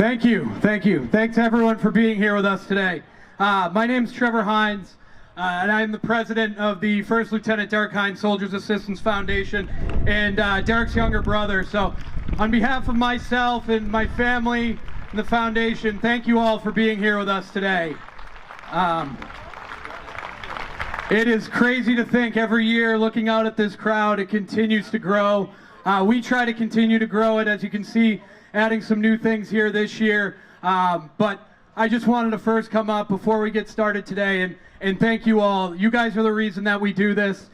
Thank you. Thanks everyone for being here with us today. My name's Trevor Hines, and I'm the president of the First Lieutenant Derek Hines Soldiers Assistance Foundation, and Derek's younger brother. So on behalf of myself and my family and the foundation, thank you all for being here with us today. It is crazy to think every year, looking out at this crowd, it continues to grow. We try to continue to grow it, as you can see, adding some new things here this year. But I just wanted to first come up before we get started today and thank you all. You guys are the reason that we do this.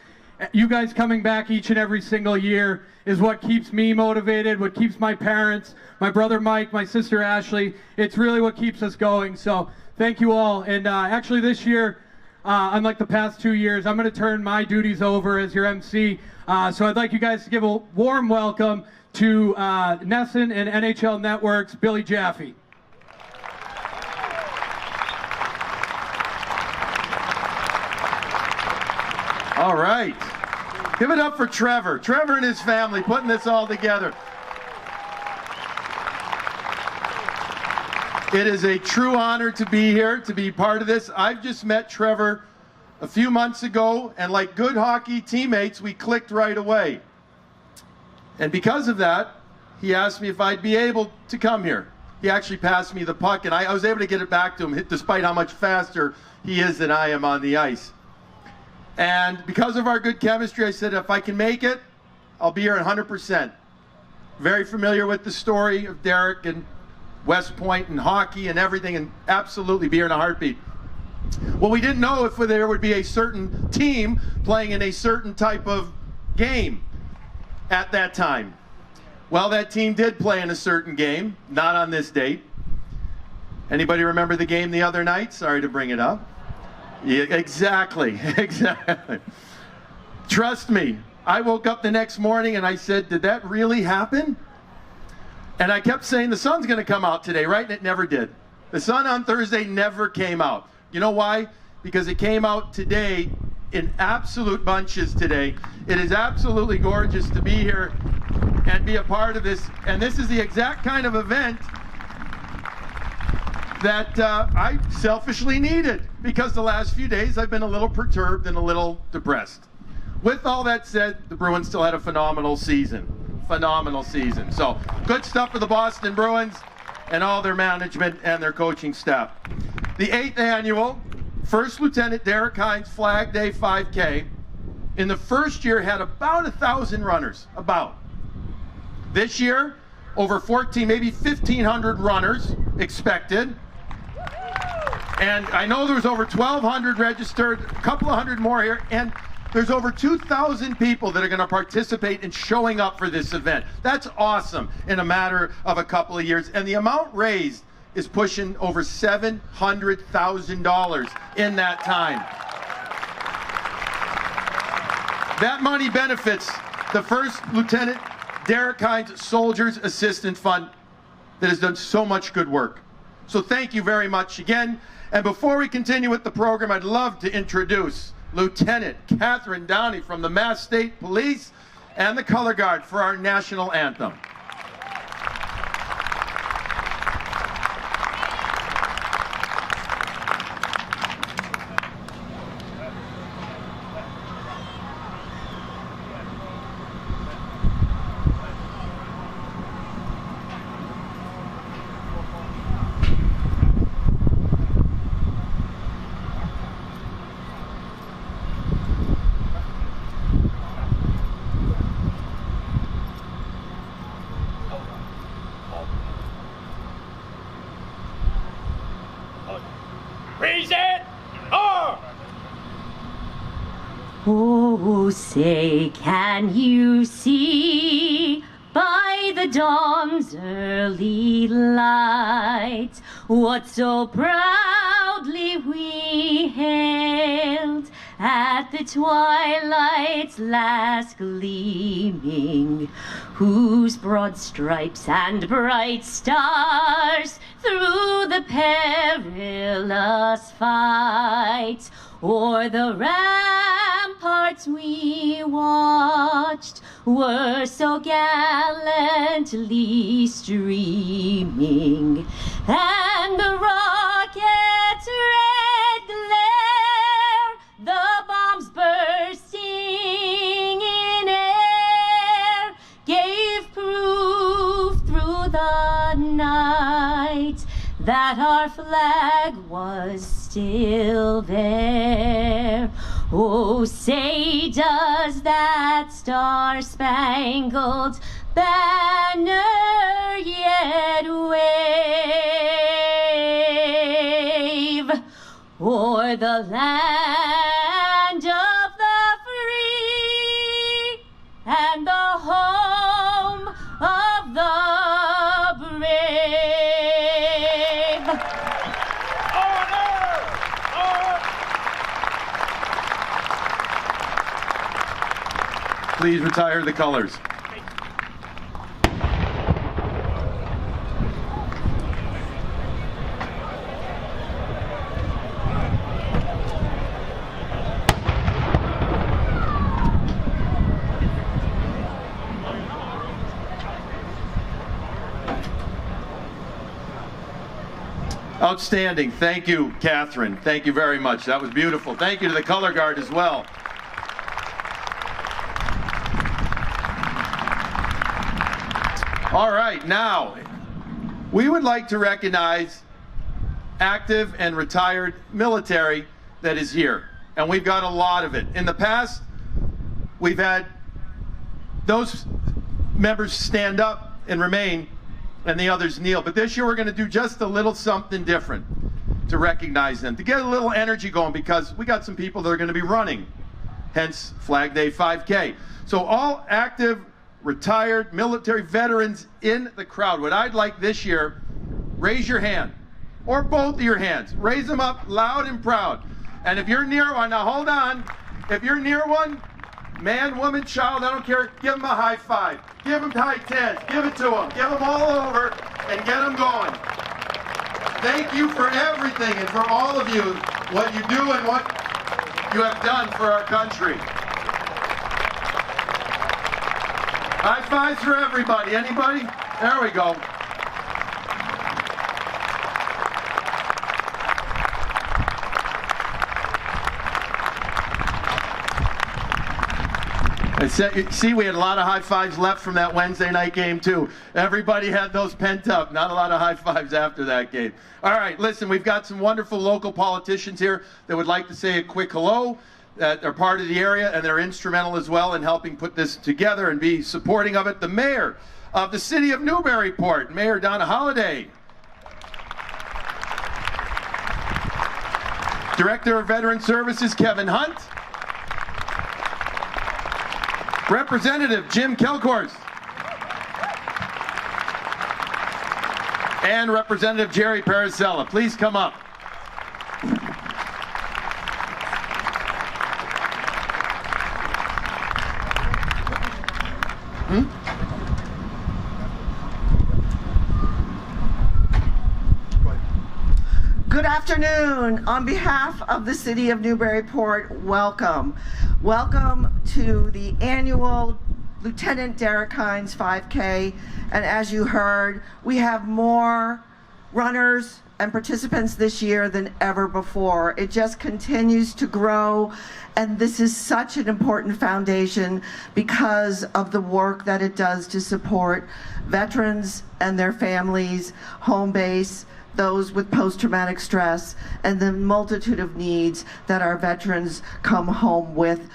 You guys coming back each and every single year is what keeps me motivated, what keeps my parents, my brother Mike, my sister Ashley. It's really what keeps us going. So thank you all. And actually this year, unlike the past 2 years, I'm going to turn my duties over as your MC. So I'd like you guys to give a warm welcome to Nesson and NHL Network's Billy Jaffe. All right. Give it up for Trevor. Trevor and his family putting this all together. It is a true honor to be here, to be part of this. I've just met Trevor a few months ago, and like good hockey teammates, we clicked right away. And because of that, he asked me if I'd be able to come here. He actually passed me the puck, and I was able to get it back to him, despite how much faster he is than I am on the ice. And because of our good chemistry, I said, if I can make it, I'll be here 100%. Very familiar with the story of Derek and West Point and hockey and everything, and absolutely be here in a heartbeat. Well, we didn't know if there would be a certain team playing in a certain type of game at that time. Well, that team did play in a certain game, not on this date. Anybody remember the game the other night? Sorry to bring it up. Yeah, exactly. Trust me, I woke up the next morning and I said, did that really happen? And I kept saying the sun's going to come out today, right? And it never did. The sun on Thursday never came out. You know why? Because it came out today in absolute bunches today. It is absolutely gorgeous to be here and be a part of this. And this is the exact kind of event that I selfishly needed, because the last few days I've been a little perturbed and a little depressed. With all that said, the Bruins still had a phenomenal season. So good stuff for the Boston Bruins and all their management and their coaching staff. The 8th annual First Lieutenant Derek Hines Flag Day 5K in the first year had about 1,000 runners, about. This year, over 14, maybe 1,500 runners expected. And I know there was over 1,200 registered, a couple of hundred more here, and there's over 2,000 people that are going to participate in showing up for this event. That's awesome in a matter of a couple of years. And the amount raised is pushing over $700,000 in that time. That money benefits the First Lieutenant Derek Hines Soldiers Assistance Fund that has done so much good work. So thank you very much again. And before we continue with the program, I'd love to introduce Lieutenant Catherine Downey from the Mass State Police and the Color Guard for our national anthem. Raise it! Oh! Oh, say, can you see by the dawn's early light what so proudly we hailed at the twilight's last gleaming, whose broad stripes and bright stars through the perilous fight o'er the ramparts we watched were so gallantly streaming. and the rocket's red glare, the bombs bursting in air, gave proof through the night that our flag was still there. Oh, say does that star-spangled banner yet wave o'er the land of the free and the home of the brave? Order! Order! Please retire the colors. Outstanding. Thank you, Catherine. Thank you very much. That was beautiful. Thank you to the color guard as well. All right, now we would like to recognize active and retired military that is here, and we've got a lot of it. In the past, we've had those members stand up and remain and the others kneel, but this year we're going to do just a little something different to recognize them, to get a little energy going, because we got some people that are going to be running, hence Flag Day 5K. So all active, retired military veterans in the crowd, what I'd like this year, raise your hand, or both of your hands. Raise them up loud and proud. And if you're near one, now hold on, if you're near one, man, woman, child, I don't care, give them a high five. Give them high tens, give it to them, give them all over, and get them going. Thank you for everything and for all of you, what you do and what you have done for our country. High fives for everybody. Anybody? There we go. See, we had a lot of high fives left from that Wednesday night game too. Everybody had those pent up. Not a lot of high fives after that game. All right, listen, we've got some wonderful local politicians here that would like to say a quick hello, that are part of the area, and they're instrumental as well in helping put this together and be supporting of it. The mayor of the city of Newburyport, Mayor Donna Holliday. Director of Veteran Services, Kevin Hunt. Representative Jim Kelkhorst. And Representative Jerry Paracella. Please come up. Good afternoon. On behalf of the City of Newburyport, welcome. Welcome to the annual Lieutenant Derek Hines 5K. And as you heard, we have more runners and participants this year than ever before. It just continues to grow, and this is such an important foundation because of the work that it does to support veterans and their families, home base, those with post-traumatic stress, and the multitude of needs that our veterans come home with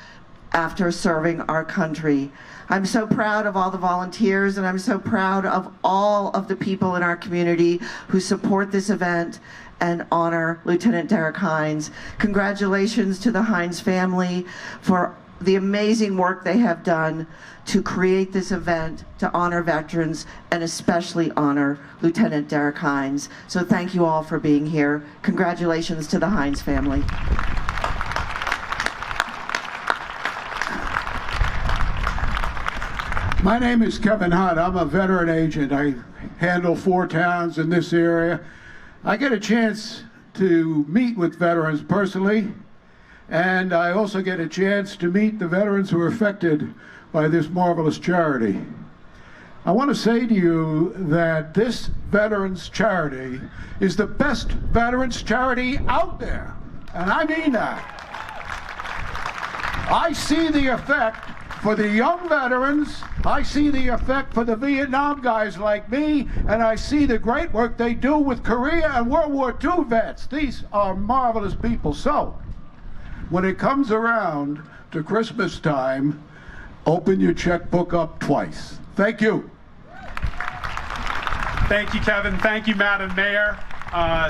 after serving our country. I'm so proud of all the volunteers, and I'm so proud of all of the people in our community who support this event and honor Lieutenant Derek Hines. Congratulations to the Hines family for the amazing work they have done to create this event to honor veterans and especially honor Lieutenant Derek Hines. So thank you all for being here. Congratulations to the Hines family. My name is Kevin Hunt. I'm a veteran agent. I handle 4 towns in this area. I get a chance to meet with veterans personally, and I also get a chance to meet the veterans who are affected by this marvelous charity. I want to say to you that this veterans charity is the best veterans charity out there. And I mean that. I see the effect for the young veterans. I see the effect for the Vietnam guys like me, and I see the great work they do with Korea and World War II vets. These are marvelous people. So, when it comes around to Christmas time, open your checkbook up twice. Thank you. Thank you, Kevin. Thank you, Madam Mayor.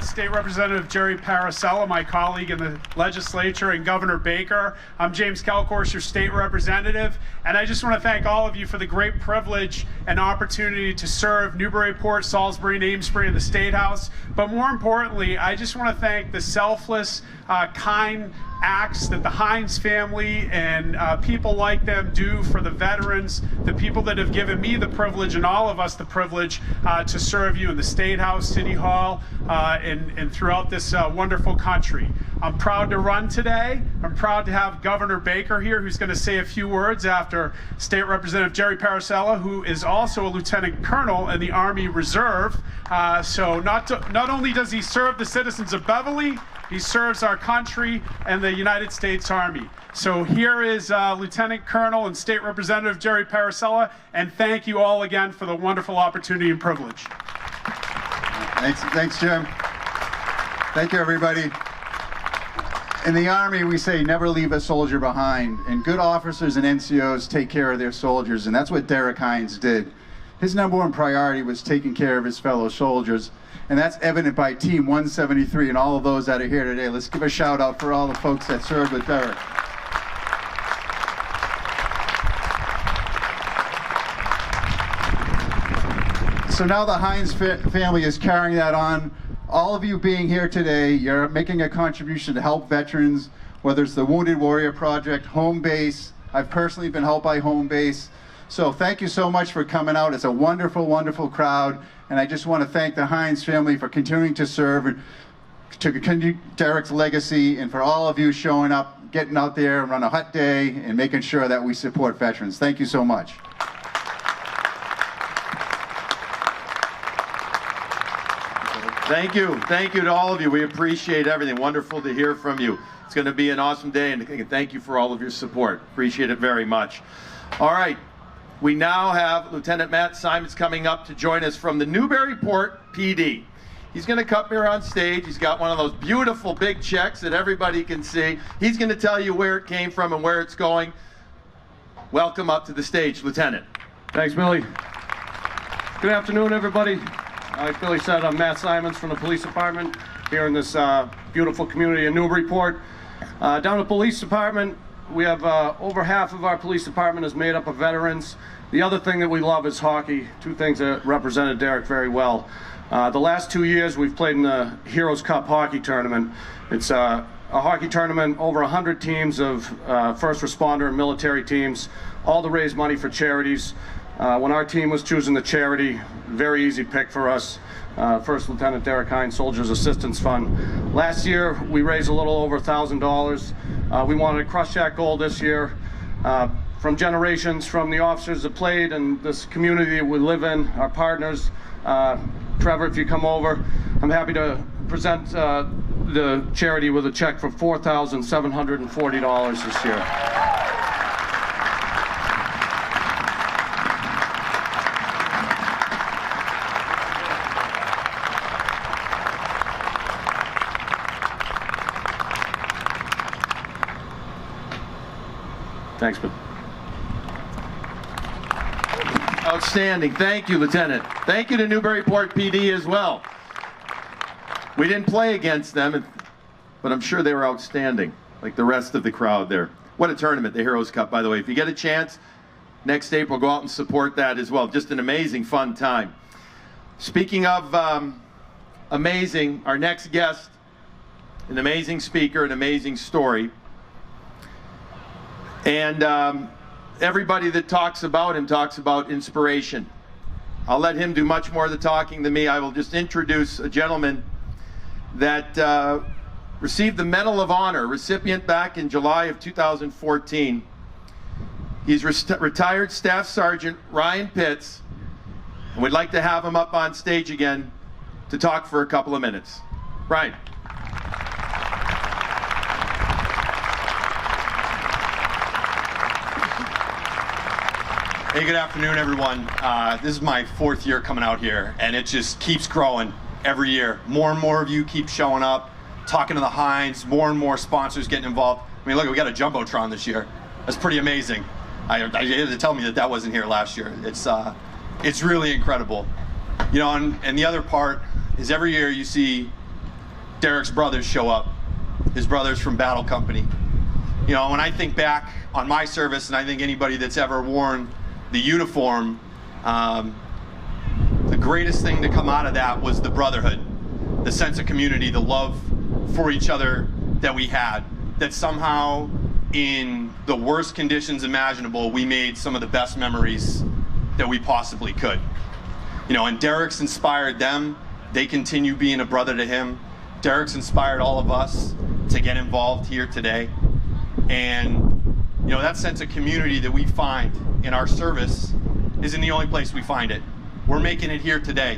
State Representative Jerry Paracella, my colleague in the legislature, and Governor Baker. I'm James Kalkhorst, your state representative, and I just want to thank all of you for the great privilege and opportunity to serve Newburyport, Salisbury, and Amesbury in the State House. But more importantly, I just want to thank the selfless, kind acts that the Hines family and people like them do for the veterans, the people that have given me the privilege and all of us the privilege to serve you in the State House, City Hall, and throughout this wonderful country. I'm proud to run today. I'm proud to have Governor Baker here, who's going to say a few words after State Representative Jerry Paracella, who is also a Lieutenant Colonel in the Army Reserve. So not only does he serve the citizens of Beverly, he serves our country and the United States Army. So here is Lieutenant Colonel and State Representative Jerry Paracella, and thank you all again for the wonderful opportunity and privilege. Thanks, Jim. Thank you, everybody. In the Army, we say never leave a soldier behind, and good officers and NCOs take care of their soldiers, and that's what Derek Hines did. His #1 priority was taking care of his fellow soldiers, and that's evident by Team 173 and all of those that are here today. Let's give a shout out for all the folks that served with Derek. So now the Hines family is carrying that on. All of you being here today, you're making a contribution to help veterans, whether it's the Wounded Warrior Project, Home Base. I've personally been helped by Home Base. So thank you so much for coming out. It's a wonderful, wonderful crowd. And I just want to thank the Hines family for continuing to serve and to continue Derek's legacy, and for all of you showing up, getting out there on a hot day and making sure that we support veterans. Thank you so much. Thank you. Thank you to all of you. We appreciate everything. Wonderful to hear from you. It's going to be an awesome day, and thank you for all of your support. Appreciate it very much. All right. We now have Lieutenant Matt Simons coming up to join us from the Newburyport PD. He's going to come here on stage. He's got one of those beautiful big checks that everybody can see. He's going to tell you where it came from and where it's going. Welcome up to the stage, Lieutenant. Thanks, Billy. Good afternoon, everybody. Like Billy said, I'm Matt Simons from the Police Department here in this beautiful community in Newburyport. Down at the Police Department, we have over half of our police department is made up of veterans. The other thing that we love is hockey, two things that represented Derek very well. The last 2 years we've played in the Heroes Cup hockey tournament. It's a hockey tournament, over 100 teams of first responder and military teams, all to raise money for charities. When our team was choosing the charity, very easy pick for us. First Lieutenant Derek Hines Soldiers Assistance Fund. Last year we raised a little over $1,000. We wanted to crush that goal this year. From generations, from the officers that played and this community we live in, our partners. Trevor, if you come over, I'm happy to present the charity with a check for $4,740 this year. Thanks, Bill. Outstanding. Thank you, Lieutenant. Thank you to Newburyport PD as well. We didn't play against them, but I'm sure they were outstanding, like the rest of the crowd there. What a tournament, the Heroes Cup, by the way. If you get a chance, next April, go out and support that as well. Just an amazing, fun time. Speaking of amazing, our next guest, an amazing speaker, an amazing story. And everybody that talks about him talks about inspiration. I'll let him do much more of the talking than me. I will just introduce a gentleman that received the Medal of Honor, recipient back in July of 2014. He's retired Staff Sergeant Ryan Pitts, And we'd like to have him up on stage again to talk for a couple of minutes. Ryan. Hey, good afternoon, everyone. This is my 4th year coming out here, and it just keeps growing every year. More and more of you keep showing up, talking to the Hines, more and more sponsors getting involved. I mean, look, we got a Jumbotron this year. That's pretty amazing. I had to tell me that wasn't here last year. It's really incredible. You know, and the other part is every year you see Derek's brothers show up, his brothers from Battle Company. You know, when I think back on my service, and I think anybody that's ever worn the uniform, the greatest thing to come out of that was the brotherhood, the sense of community, the love for each other that we had, that somehow in the worst conditions imaginable, we made some of the best memories that we possibly could. You know, and Derek's inspired them. They continue being a brother to him. Derek's inspired all of us to get involved here today. And you know, that sense of community that we find in our service isn't the only place we find it. We're making it here today.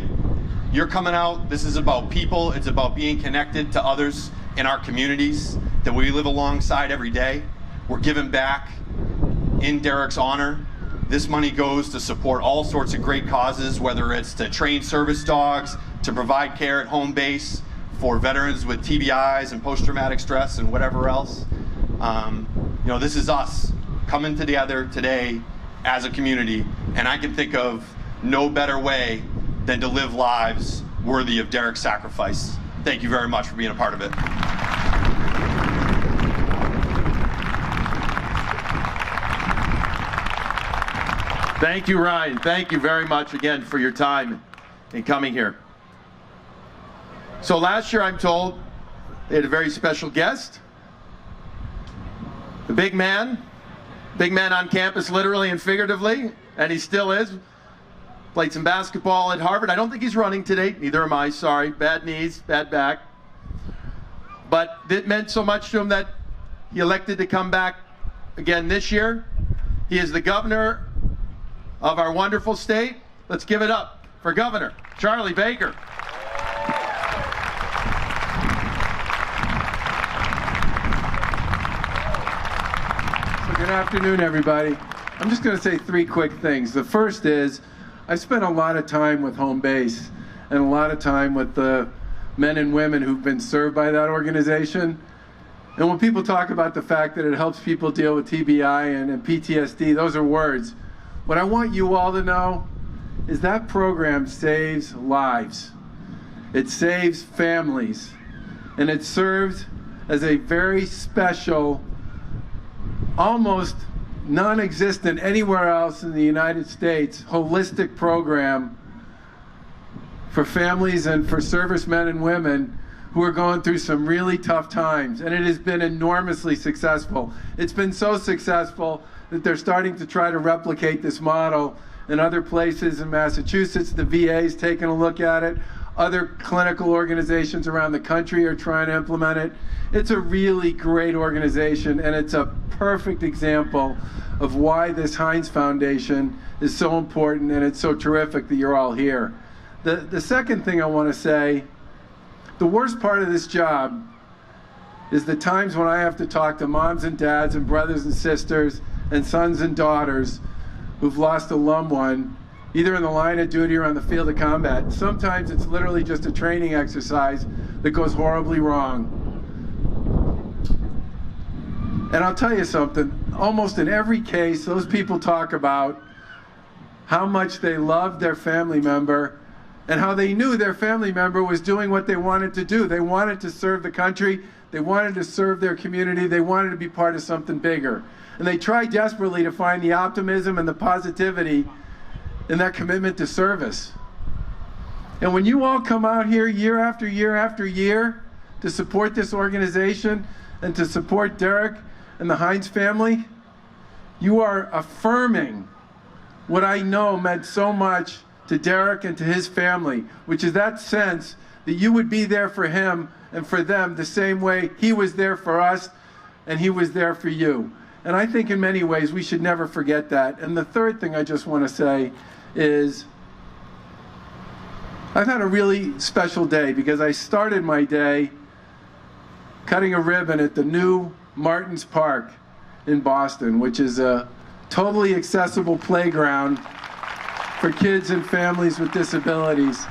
You're coming out, this is about people, it's about being connected to others in our communities that we live alongside every day. We're giving back in Derek's honor. This money goes to support all sorts of great causes, whether it's to train service dogs, to provide care at home base for veterans with TBIs and post-traumatic stress and whatever else. You know, this is us coming together today as a community, and I can think of no better way than to live lives worthy of Derek's sacrifice. Thank you very much for being a part of it. Thank you, Ryan. Thank you very much again for your time in coming here. So last year, I'm told, they had a very special guest. The big man on campus, literally and figuratively, and he still is. Played some basketball at Harvard. I don't think he's running today. Neither am I, sorry. Bad knees, bad back. But it meant so much to him that he elected to come back again this year. He is the governor of our wonderful state. Let's give it up for Governor Charlie Baker. Good afternoon, everybody. I'm just going to say 3 quick things. The first is, I've spent a lot of time with Home Base and a lot of time with the men and women who've been served by that organization. And when people talk about the fact that it helps people deal with TBI and PTSD, those are words. What I want you all to know is that program saves lives. It saves families. And it serves as a very special, almost non-existent anywhere else in the United States, holistic program for families and for servicemen and women who are going through some really tough times. And it has been enormously successful. It's been so successful that they're starting to try to replicate this model in other places in Massachusetts. The VA's taking a look at it. Other clinical organizations around the country are trying to implement it. It's a really great organization, and it's a perfect example of why this Hines Foundation is so important, and it's so terrific that you're all here. The second thing I want to say, the worst part of this job is the times when I have to talk to moms and dads and brothers and sisters and sons and daughters who've lost a loved one, either in the line of duty or on the field of combat. Sometimes it's literally just a training exercise that goes horribly wrong. And I'll tell you something, almost in every case, those people talk about how much they loved their family member and how they knew their family member was doing what they wanted to do. They wanted to serve the country, they wanted to serve their community, they wanted to be part of something bigger. And they try desperately to find the optimism and the positivity in that commitment to service. And when you all come out here year after year after year to support this organization and to support Derek and the Hines family, you are affirming what I know meant so much to Derek and to his family, which is that sense that you would be there for him and for them the same way he was there for us and he was there for you. And I think in many ways we should never forget that. And the third thing I just want to say is I've had a really special day because I started my day cutting a ribbon at the new Martins Park in Boston, which is a totally accessible playground for kids and families with disabilities.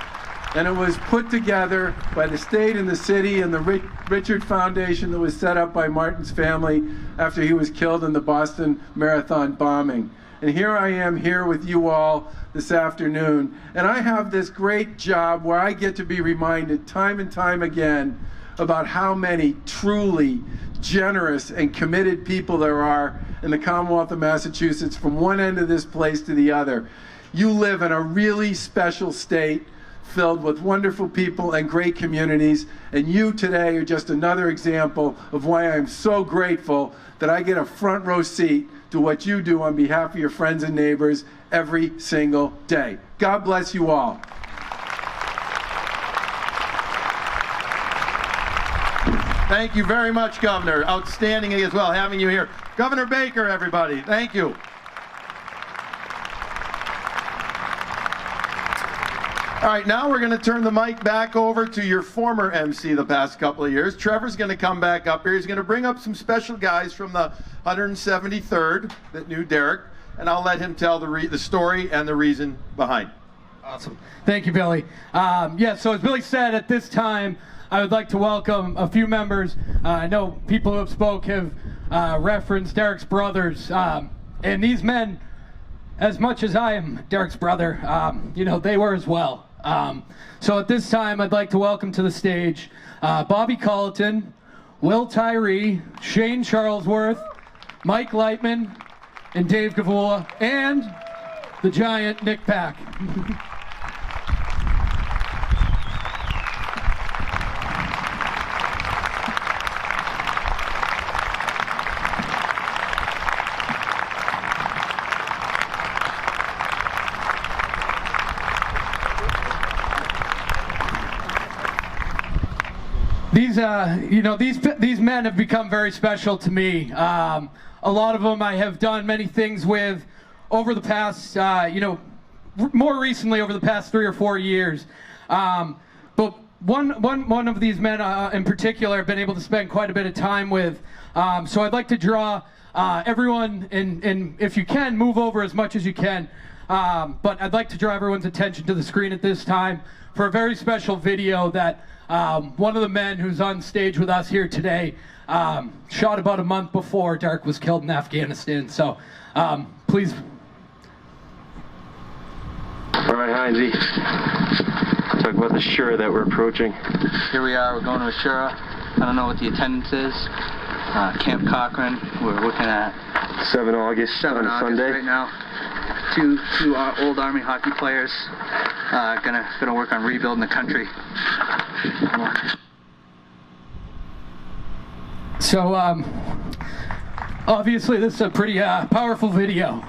And it was put together by the state and the city and the Richard Foundation that was set up by Martin's family after he was killed in the Boston Marathon bombing. And here I am here with you all this afternoon. And I have this great job where I get to be reminded time and time again about how many truly generous and committed people there are in the Commonwealth of Massachusetts from one end of this place to the other. You live in a really special state filled with wonderful people and great communities, and you today are just another example of why I'm so grateful that I get a front row seat to what you do on behalf of your friends and neighbors every single day. God bless you all. Thank you very much, Governor. Outstanding as well having you here. Governor Baker, everybody. Thank you. All right, now we're going to turn the mic back over to your former MC the past couple of years. Trevor's going to come back up here. He's going to bring up some special guys from the 173rd that knew Derek, and I'll let him tell the story and the reason behind. Awesome. Thank you, Billy. So as Billy said, at this time, I would like to welcome a few members. I know people who have spoke have referenced Derek's brothers, and these men, as much as I am Derek's brother, they were as well. So at this time, I'd like to welcome to the stage Bobby Colleton, Will Tyree, Shane Charlesworth, Mike Lightman, and Dave Gavula, and the giant Nick Pack. These men have become very special to me. A lot of them I have done many things with over the past, more recently over the past 3 or 4 years. But one of these men in particular I've been able to spend quite a bit of time with. So I'd like to draw everyone, and if you can, move over as much as you can. But I'd like to draw everyone's attention to the screen at this time for a very special video that one of the men who's on stage with us here today shot about a month before Derek was killed in Afghanistan. So please. All right, Hinesy. Talk about the Shura that we're approaching. Here we are, we're going to Shura. I don't know what the attendance is. Camp Cochran, we're looking at 7 August, 7 August Sunday. Right now. Two old Army hockey players gonna work on rebuilding the country. So obviously this is a pretty powerful video.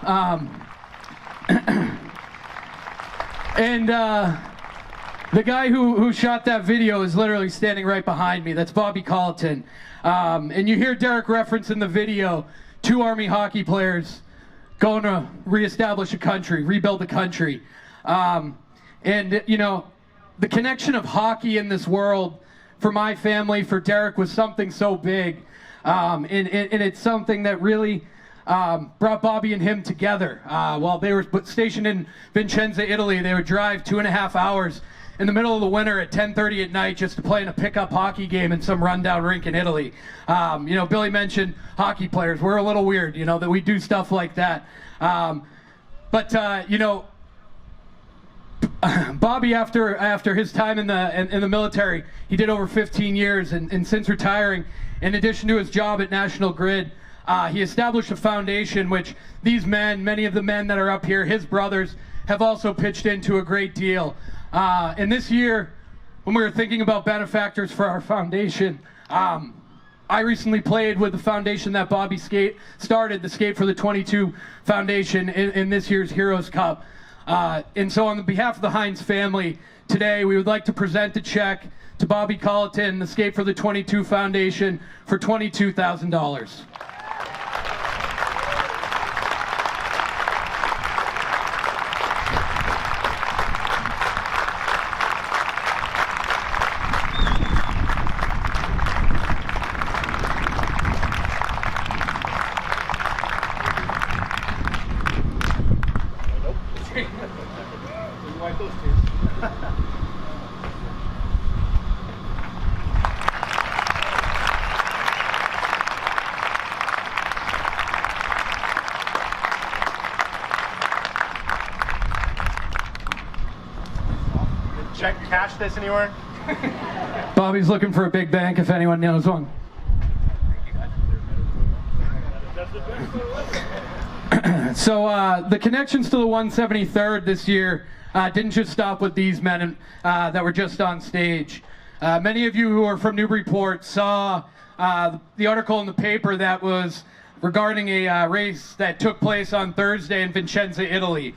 And the guy who shot that video is literally standing right behind me. That's Bobby Colleton. And you hear Derek reference in the video 2 Army hockey players going to reestablish a country, rebuild the country. And the connection of hockey in this world for my family, for Derek, was something so big. And it's something that really brought Bobby and him together. While they were stationed in Vicenza, Italy, they would drive 2.5 hours in the middle of the winter at 10:30 at night just to play in a pickup hockey game in some rundown rink in Italy. Billy mentioned hockey players. We're a little weird, that we do stuff like that. Bobby, after his time in the military, he did over 15 years, and since retiring, in addition to his job at National Grid, he established a foundation which these men, many of the men that are up here, his brothers, have also pitched into a great deal. And this year, when we were thinking about benefactors for our foundation, I recently played with the foundation that Bobby started, the Skate for the 22 Foundation, in this year's Heroes Cup. And so on behalf of the Hines family, today we would like to present a check to Bobby Colleton, the Skate for the 22 Foundation, for $22,000. check cash this anywhere? Bobby's looking for a big bank if anyone knows one. So the connections to the 173rd this year didn't just stop with these men that were just on stage. Many of you who are from Newburyport saw the article in the paper that was regarding a race that took place on Thursday in Vicenza, Italy.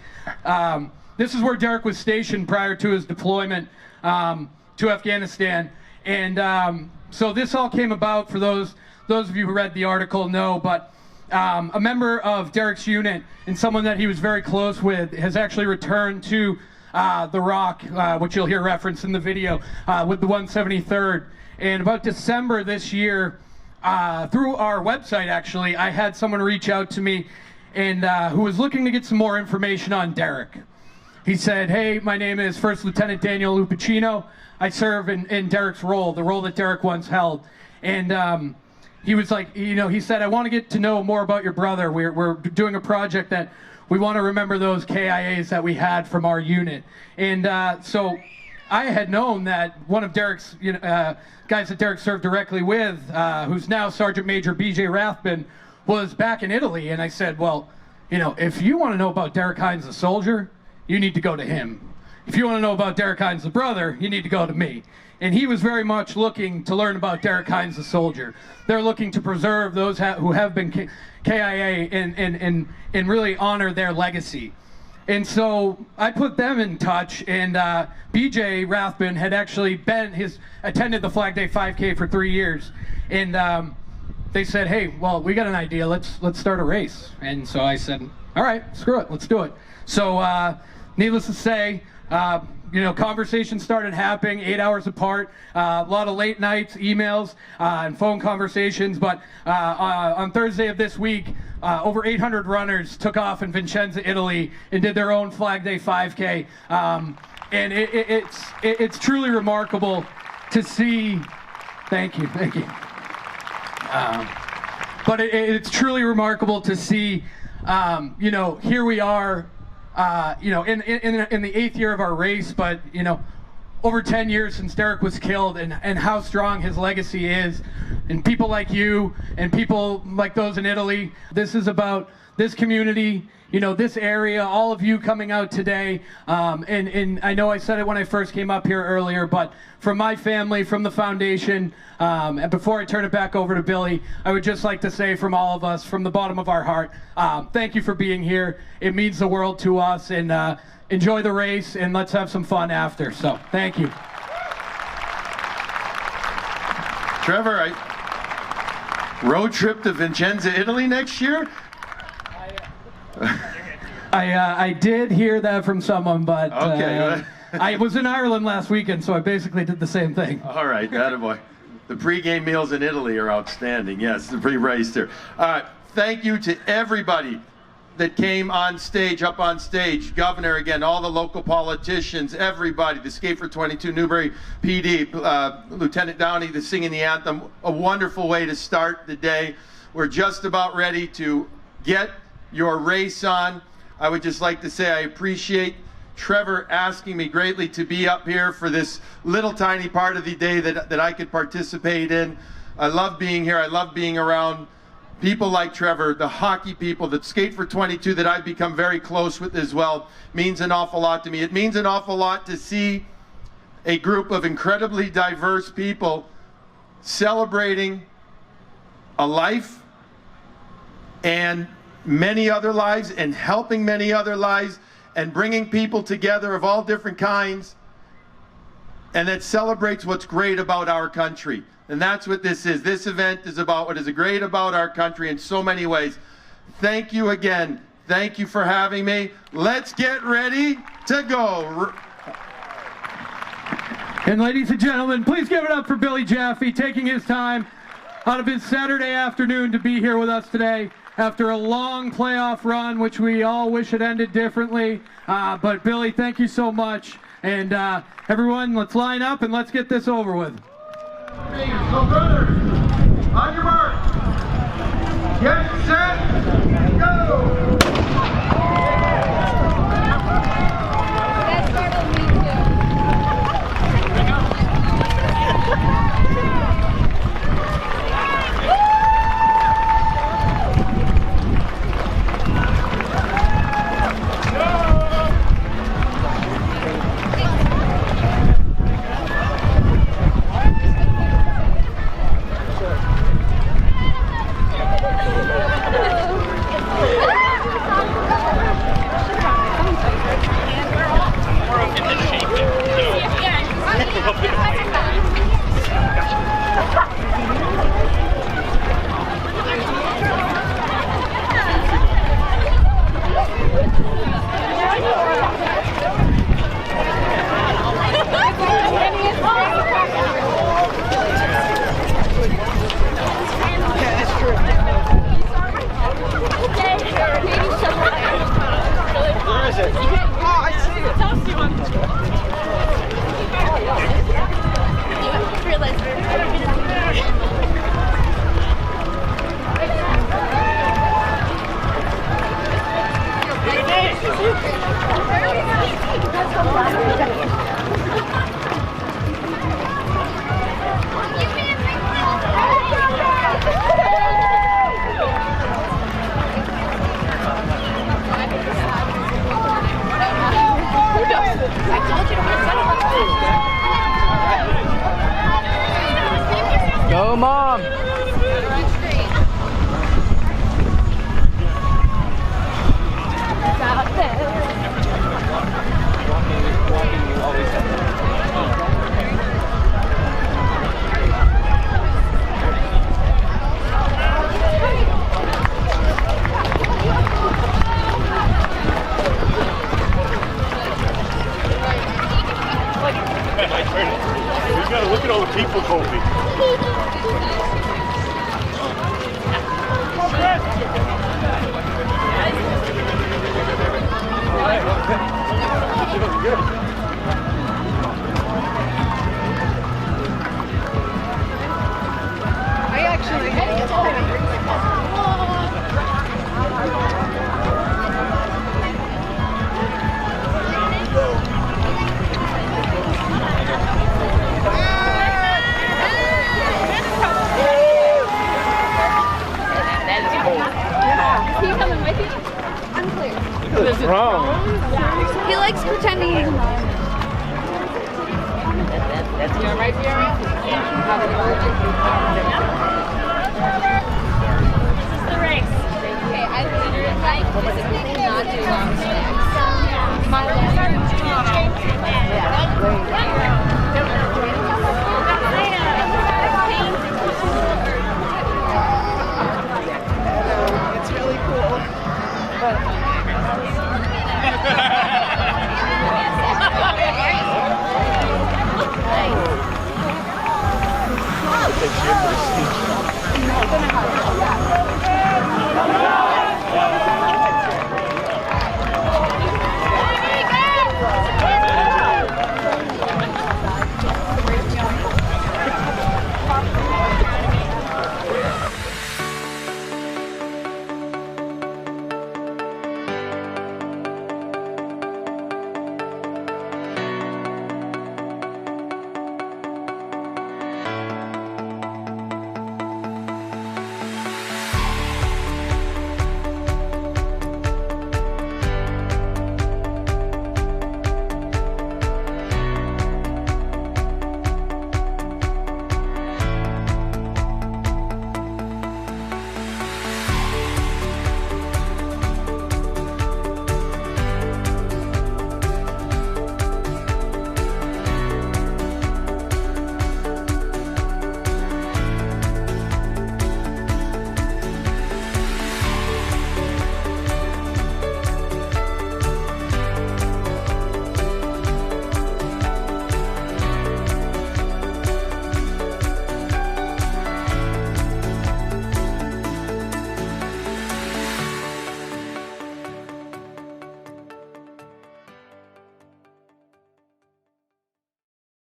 This is where Derek was stationed prior to his deployment to Afghanistan. And so this all came about, for those of you who read the article know, but a member of Derek's unit and someone that he was very close with has actually returned to the ROC, which you'll hear referenced in the video, with the 173rd. And about December this year, through our website actually, I had someone reach out to me and who was looking to get some more information on Derek. He said, "Hey, my name is First Lieutenant Daniel Lupacino. I serve in Derek's role, the role that Derek once held." And he was like, he said, "I want to get to know more about your brother. We're doing a project that we want to remember those KIAs that we had from our unit." And so I had known that one of Derek's guys that Derek served directly with, who's now Sergeant Major B.J. Rathbun, was back in Italy. And I said, well, if you want to know about Derek Hines the soldier, you need to go to him. If you want to know about Derek Hines the brother, you need to go to me. And he was very much looking to learn about Derek Hines the soldier. They're looking to preserve those who have been KIA and really honor their legacy. And so I put them in touch, and BJ Rathbun had actually attended the Flag Day 5K for 3 years. And they said, "Hey, well, we got an idea, let's start a race." And so I said, "All right, screw it, let's do it." So needless to say, conversations started happening 8 hours apart, a lot of late nights, emails, and phone conversations. But on Thursday of this week, over 800 runners took off in Vicenza, Italy, and did their own Flag Day 5K. And it's truly remarkable to see. Thank you. But it's truly remarkable to see. Here we are. In the 8th year of our race, but over 10 years since Derek was killed, and how strong his legacy is, and people like you and people like those in Italy. This is about this community, this area, all of you coming out today. And I know I said it when I first came up here earlier, but from my family, from the foundation, and before I turn it back over to Billy, I would just like to say from all of us, from the bottom of our heart, thank you for being here. It means the world to us, and enjoy the race, and let's have some fun after. So, thank you. Trevor, road trip to Vicenza, Italy next year? I did hear that from someone, but okay. I was in Ireland last weekend, so I basically did the same thing. All right, attaboy. The pregame meals in Italy are outstanding. Yes, the pre-race there. All right, thank you to everybody that came on stage, up on stage. Governor, again, all the local politicians, everybody, the Skate for 22, Newbury PD, Lieutenant Downey, the singing the anthem. A wonderful way to start the day. We're just about ready to get your race on. I would just like to say I appreciate Trevor asking me greatly to be up here for this little tiny part of the day that I could participate in. I love being here. I love being around people like Trevor, the hockey people that Skate for 22 that I've become very close with as well. Means an awful lot to me. It means an awful lot to see a group of incredibly diverse people celebrating a life and many other lives, and helping many other lives, and bringing people together of all different kinds, and that celebrates what's great about our country. And that's what this is. This event is about what is great about our country in so many ways. Thank you again. Thank you for having me. Let's get ready to go. And ladies and gentlemen, please give it up for Billy Jaffe, taking his time out of his Saturday afternoon to be here with us today after a long playoff run, which we all wish had ended differently. But Billy, thank you so much. And everyone, let's line up and let's get this over with. So brothers, on your mark, get set, go! That startled me too. What's wrong? He likes pretending he's not. That's you right here. This is the race. Okay, I literally physically cannot do long snacks. My legs are